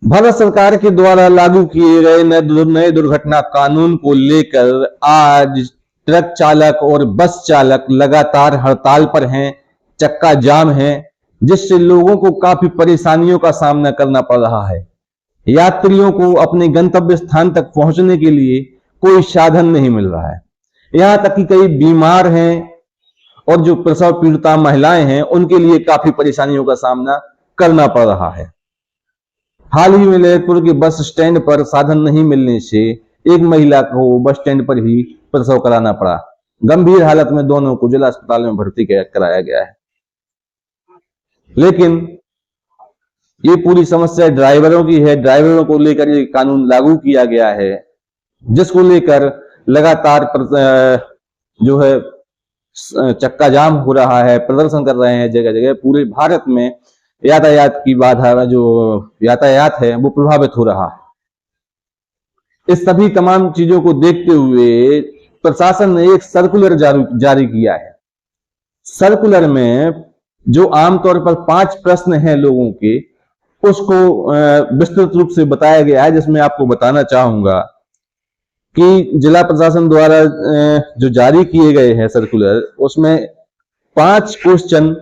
भारत सरकार के द्वारा लागू किए गए नए दुर्घटना कानून को लेकर आज ट्रक चालक और बस चालक लगातार हड़ताल पर हैं, चक्का जाम है, जिससे लोगों को काफी परेशानियों का सामना करना पड़ रहा है। यात्रियों को अपने गंतव्य स्थान तक पहुंचने के लिए कोई साधन नहीं मिल रहा है। यहां तक कि कई बीमार हैं और जो प्रसव पीड़िता महिलाएं हैं, उनके लिए काफी परेशानियों का सामना करना पड़ रहा है। हाल ही में ललितपुर के बस स्टैंड पर साधन नहीं मिलने से एक महिला को बस स्टैंड पर ही प्रसव कराना पड़ा। गंभीर हालत में दोनों को जिला अस्पताल में भर्ती कराया गया है। लेकिन ये पूरी समस्या ड्राइवरों की है। ड्राइवरों को लेकर ये कानून लागू किया गया है, जिसको लेकर लगातार जो है चक्का जाम हो रहा है, प्रदर्शन कर रहे हैं जगह जगह। पूरे भारत में यातायात की बाधा, जो यातायात है, वो प्रभावित हो रहा है। इस सभी तमाम चीजों को देखते हुए प्रशासन ने एक सर्कुलर जारी किया है। सर्कुलर में जो आमतौर पर 5 प्रश्न हैं लोगों के, उसको विस्तृत रूप से बताया गया है, जिसमें आपको बताना चाहूंगा कि जिला प्रशासन द्वारा जो जारी किए गए हैं सर्कुलर, उसमें 5 क्वेश्चन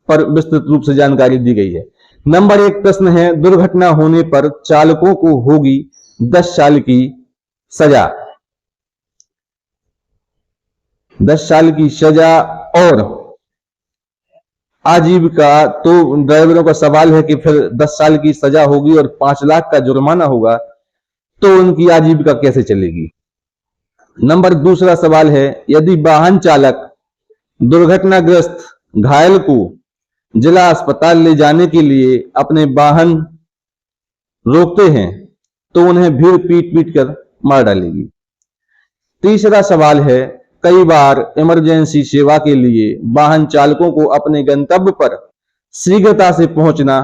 पर विस्तृत रूप से जानकारी दी गई है। नंबर 1 प्रश्न है, दुर्घटना होने पर चालकों को होगी 10 साल की सजा। 10 साल की सजा और आजीविका। तो ड्राइवरों का सवाल है कि फिर 10 साल की सजा होगी और 5 लाख का जुर्माना होगा, तो उनकी आजीविका कैसे चलेगी। नंबर दूसरा सवाल है, यदि वाहन चालक दुर्घटनाग्रस्त घायल को जिला अस्पताल ले जाने के लिए अपने वाहन रोकते हैं, तो उन्हें भीड़ पीट पीट कर मार डालेगी। तीसरा सवाल है, कई बार इमरजेंसी सेवा के लिए वाहन चालकों को अपने गंतव्य पर शीघ्रता से पहुंचना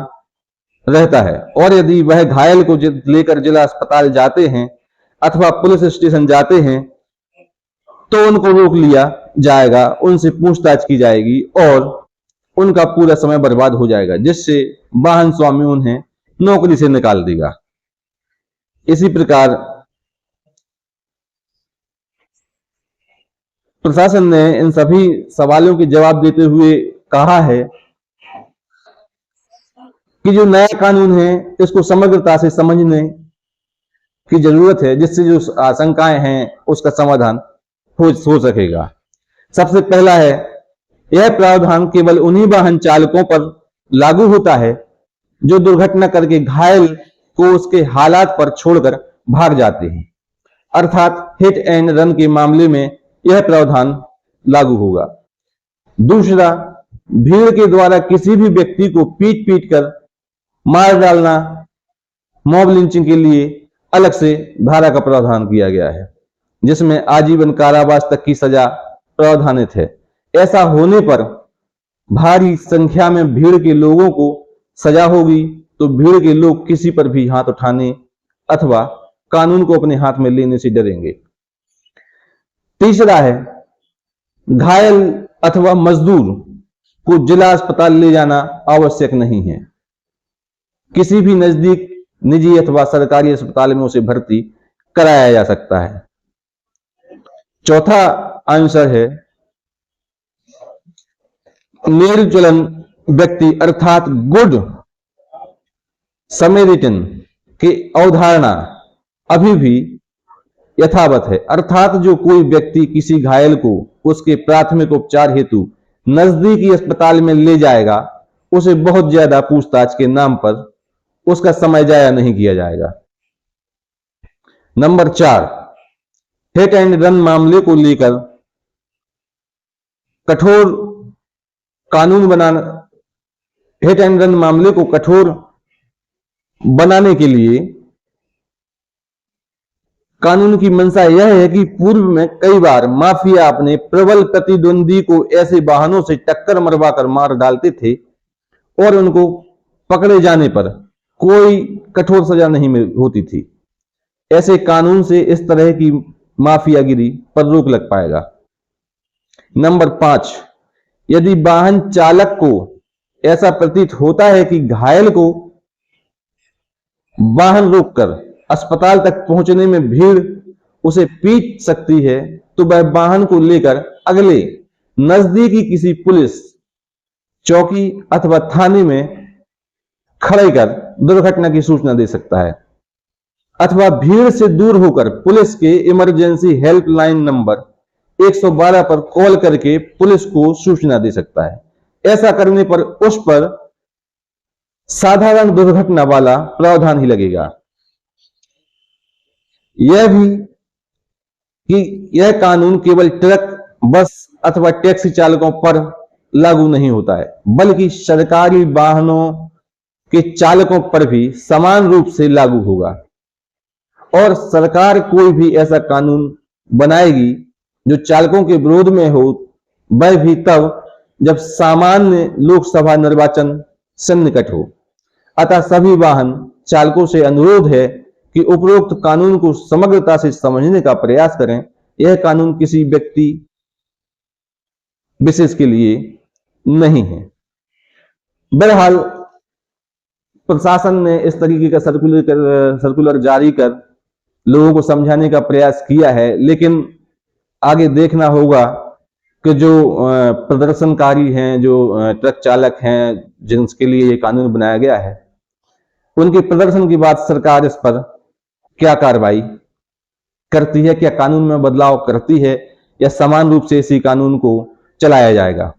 रहता है, और यदि वह घायल को लेकर जिला अस्पताल जाते हैं अथवा पुलिस स्टेशन जाते हैं, तो उनको रोक लिया जाएगा, उनसे पूछताछ की जाएगी और उनका पूरा समय बर्बाद हो जाएगा, जिससे वाहन स्वामी उन्हें नौकरी से निकाल देगा। इसी प्रकार प्रशासन ने इन सभी सवालों के जवाब देते हुए कहा है कि जो नया कानून है, इसको समग्रता से समझने की जरूरत है, जिससे जो आशंकाएं हैं उसका समाधान हो सकेगा। सबसे पहला है, यह प्रावधान केवल उन्हीं वाहन चालकों पर लागू होता है जो दुर्घटना करके घायल को उसके हालात पर छोड़कर भाग जाते हैं, अर्थात हिट एंड रन के मामले में यह प्रावधान लागू होगा। दूसरा, भीड़ के द्वारा किसी भी व्यक्ति को पीट पीट कर मार डालना, मॉब लिंचिंग के लिए अलग से धारा का प्रावधान किया गया है, जिसमें आजीवन कारावास तक की सजा प्रावधानित है। ऐसा होने पर भारी संख्या में भीड़ के लोगों को सजा होगी, तो भीड़ के लोग किसी पर भी हाथ उठाने अथवा कानून को अपने हाथ में लेने से डरेंगे। तीसरा है, घायल अथवा मजदूर को जिला अस्पताल ले जाना आवश्यक नहीं है। किसी भी नजदीक निजी अथवा सरकारी अस्पताल में उसे भर्ती कराया जा सकता है। चौथा आंसर है, निर्चलन व्यक्ति अर्थात गुड समैरिटन की अवधारणा अभी भी यथावत है, अर्थात जो कोई व्यक्ति किसी घायल को उसके प्राथमिक उपचार हेतु नजदीकी अस्पताल में ले जाएगा, उसे बहुत ज्यादा पूछताछ के नाम पर उसका समय जाया नहीं किया जाएगा। नंबर 4, हिट एंड रन मामले को लेकर कठोर कानून बनाना। हिट एंड रन मामले को कठोर बनाने के लिए कानून की मंशा यह है कि पूर्व में कई बार माफिया अपने प्रबल प्रतिद्वंदी को ऐसे वाहनों से टक्कर मरवाकर मार डालते थे और उनको पकड़े जाने पर कोई कठोर सजा नहीं होती थी। ऐसे कानून से इस तरह की माफियागिरी पर रोक लग पाएगा। नंबर 5, यदि वाहन चालक को ऐसा प्रतीत होता है कि घायल को वाहन रोककर अस्पताल तक पहुंचने में भीड़ उसे पीट सकती है, तो वह वाहन को लेकर अगले नजदीकी किसी पुलिस चौकी अथवा थाने में खड़े कर दुर्घटना की सूचना दे सकता है, अथवा भीड़ से दूर होकर पुलिस के इमरजेंसी हेल्पलाइन नंबर 112 पर कॉल करके पुलिस को सूचना दे सकता है। ऐसा करने पर उस पर साधारण दुर्घटना वाला प्रावधान ही लगेगा। यह भी कि यह कानून केवल ट्रक, बस अथवा टैक्सी चालकों पर लागू नहीं होता है, बल्कि सरकारी वाहनों के चालकों पर भी समान रूप से लागू होगा। और सरकार कोई भी ऐसा कानून बनाएगी जो चालकों के विरोध में हो, वह भी तब जब सामान्य लोकसभा निर्वाचन सन्निकट हो। अतः सभी वाहन चालकों से अनुरोध है कि उपरोक्त कानून को समग्रता से समझने का प्रयास करें। यह कानून किसी व्यक्ति विशेष के लिए नहीं है। बहरहाल प्रशासन ने इस तरीके का सर्कुलर जारी कर लोगों को समझाने का प्रयास किया है, लेकिन आगे देखना होगा कि जो प्रदर्शनकारी हैं, जो ट्रक चालक हैं जिनके लिए ये कानून बनाया गया है, उनके प्रदर्शन के बाद सरकार इस पर क्या कार्रवाई करती है, क्या कानून में बदलाव करती है, या समान रूप से इसी कानून को चलाया जाएगा।